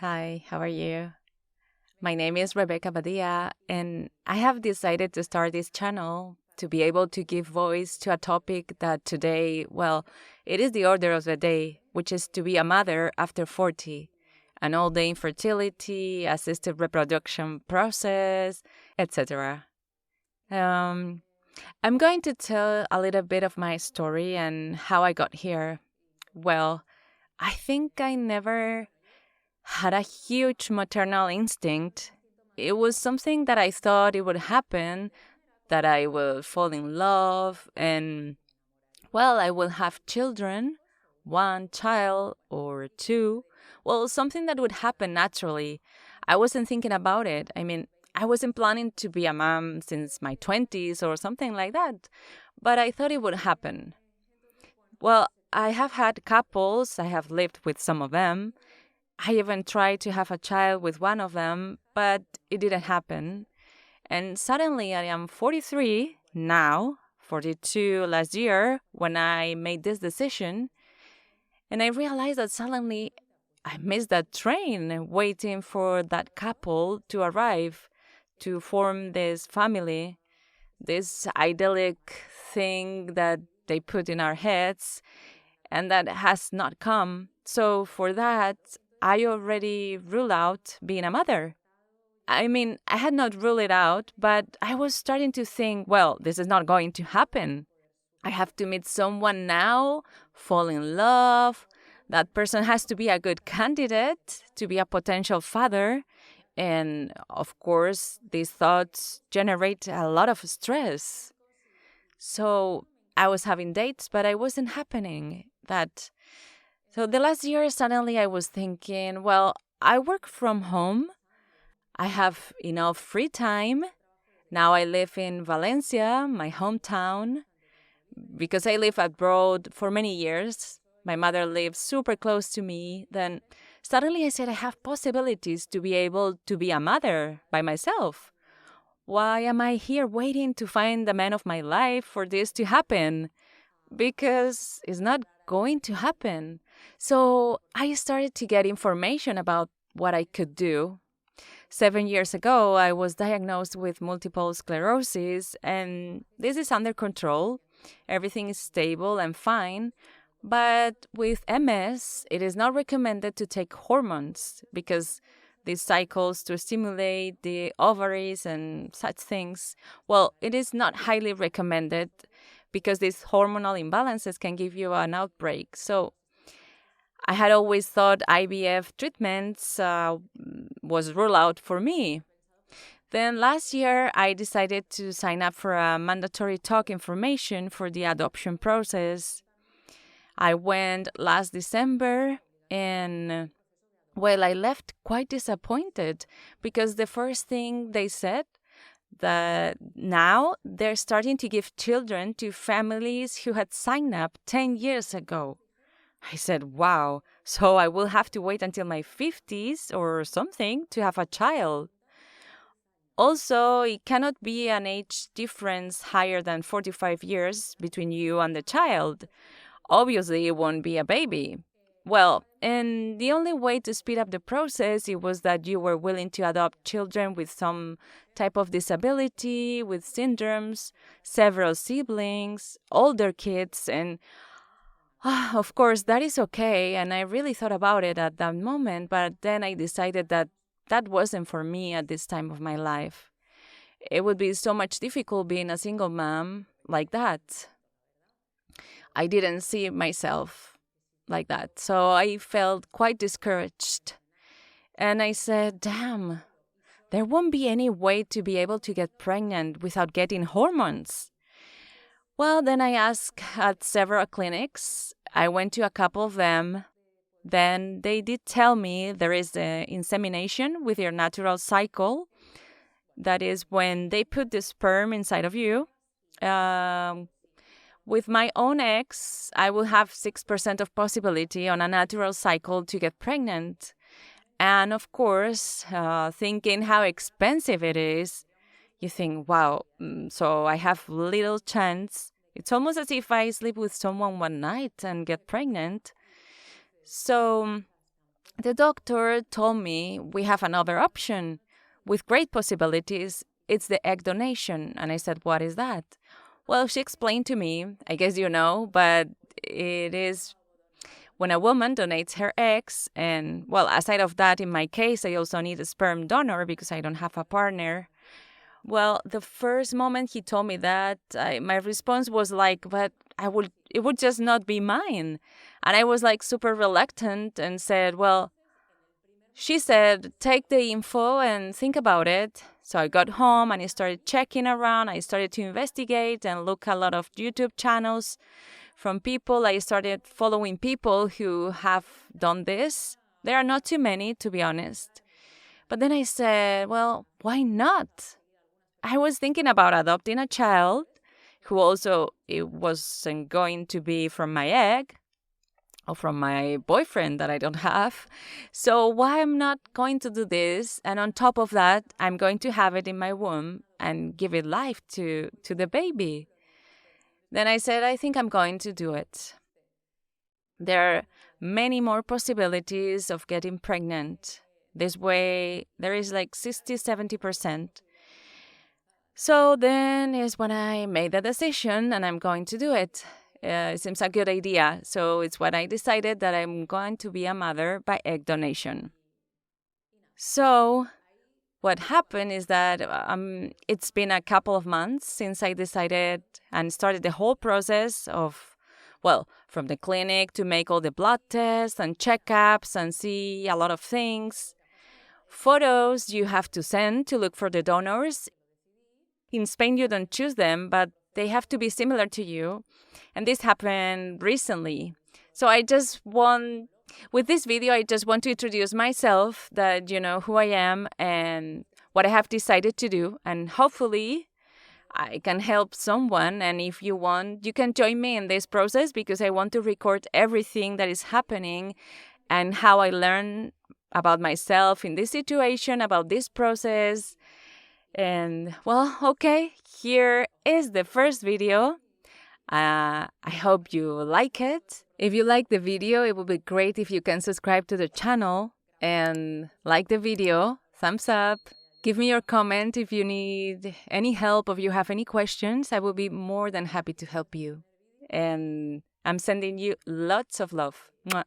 Hi, how are you? My name is Rebecca Badia, and I have decided to start this channel to be able to give voice to a topic that today, well, it is the order of the day, which is to be a mother after 40, and all the infertility, assisted reproduction process, etc. Um, I'm going to tell a little bit of my story and how I got here. Well, I think I never had a huge maternal instinct. It was something that I thought it would happen, that I will fall in love and, well, I will have children, one child or two. Well, something that would happen naturally. I wasn't thinking about it. I wasn't planning to be a mom since my 20s or something like that, but I thought it would happen. Well, I have had couples, I have lived with some of them. I even tried to have a child with one of them, but it didn't happen. And suddenly I am 43 now, 42 last year when I made this decision. And I realized that suddenly I missed that train waiting for that couple to arrive to form this family, this idyllic thing that they put in our heads and that has not come. So for that, I already ruled out being a mother. I had not ruled it out, but I was starting to think, well, this is not going to happen. I have to meet someone now, fall in love. That person has to be a good candidate to be a potential father. And of course, these thoughts generate a lot of stress. So I was having dates, but I wasn't happening. So the last year, suddenly I was thinking, well, I work from home. I have enough free time. Now I live in Valencia, my hometown, because I live abroad for many years. My mother lives super close to me. Then suddenly I said I have possibilities to be able to be a mother by myself. Why am I here waiting to find the man of my life for this to happen? Because it's not going to happen. So I started to get information about what I could do. 7 years ago, I was diagnosed with multiple sclerosis, and this is under control. Everything is stable and fine. But with MS, it is not recommended to take hormones because these cycles to stimulate the ovaries and such things, well, it is not highly recommended because these hormonal imbalances can give you an outbreak. So I had always thought IVF treatments was ruled out for me. Then last year, I decided to sign up for a mandatory talk information for the adoption process. I went last December and, well, I left quite disappointed because the first thing they said that now they're starting to give children to families who had signed up 10 years ago. I said, wow, so I will have to wait until my 50s or something to have a child. Also, it cannot be an age difference higher than 45 years between you and the child. Obviously, it won't be a baby. Well, and the only way to speed up the process it was that you were willing to adopt children with some type of disability, with syndromes, several siblings, older kids, and of course, that is okay. And I really thought about it at that moment, but then I decided that that wasn't for me at this time of my life. It would be so much difficult being a single mom like that. I didn't see myself like that. So I felt quite discouraged. And I said, damn, there won't be any way to be able to get pregnant without getting hormones. Well, then I asked at several clinics. I went to a couple of them. Then they did tell me there is the insemination with your natural cycle. That is when they put the sperm inside of you. With my own eggs, I will have 6% of possibility on a natural cycle to get pregnant. And of course, thinking how expensive it is, you think, wow, so I have little chance. It's almost as if I sleep with someone one night and get pregnant. So the doctor told me we have another option with great possibilities. It's the egg donation. And I said, what is that? Well, she explained to me, I guess you know, but it is when a woman donates her eggs. And, well, aside of that, in my case, I also need a sperm donor because I don't have a partner. Well, the first moment he told me that, my response was like, but it would just not be mine. And I was like super reluctant and said, well, she said, take the info and think about it. So I got home and I started checking around. I started to investigate and look a lot of YouTube channels from people. I started following people who have done this. There are not too many, to be honest. But then I said, well, why not? I was thinking about adopting a child who also it wasn't going to be from my egg or from my boyfriend that I don't have. So why I'm not going to do this? And on top of that, I'm going to have it in my womb and give it life to the baby. Then I said, I think I'm going to do it. There are many more possibilities of getting pregnant. This way, there is like 60-70%. So then is when I made the decision and I'm going to do it. It seems a good idea. So it's when I decided that I'm going to be a mother by egg donation. So what happened is that it's been a couple of months since I decided and started the whole process of, well, from the clinic to make all the blood tests and checkups and see a lot of things. Photos you have to send to look for the donors. In Spain, you don't choose them, but they have to be similar to you. And this happened recently. So with this video, I just want to introduce myself, that you know who I am and what I have decided to do. And hopefully I can help someone. And if you want, you can join me in this process because I want to record everything that is happening and how I learn about myself in this situation, about this process. And, well, okay, here is the first video. I hope you like it. If you like the video, it would be great if you can subscribe to the channel and like the video, thumbs up. Give me your comment if you need any help or if you have any questions. I will be more than happy to help you. And I'm sending you lots of love. Mwah.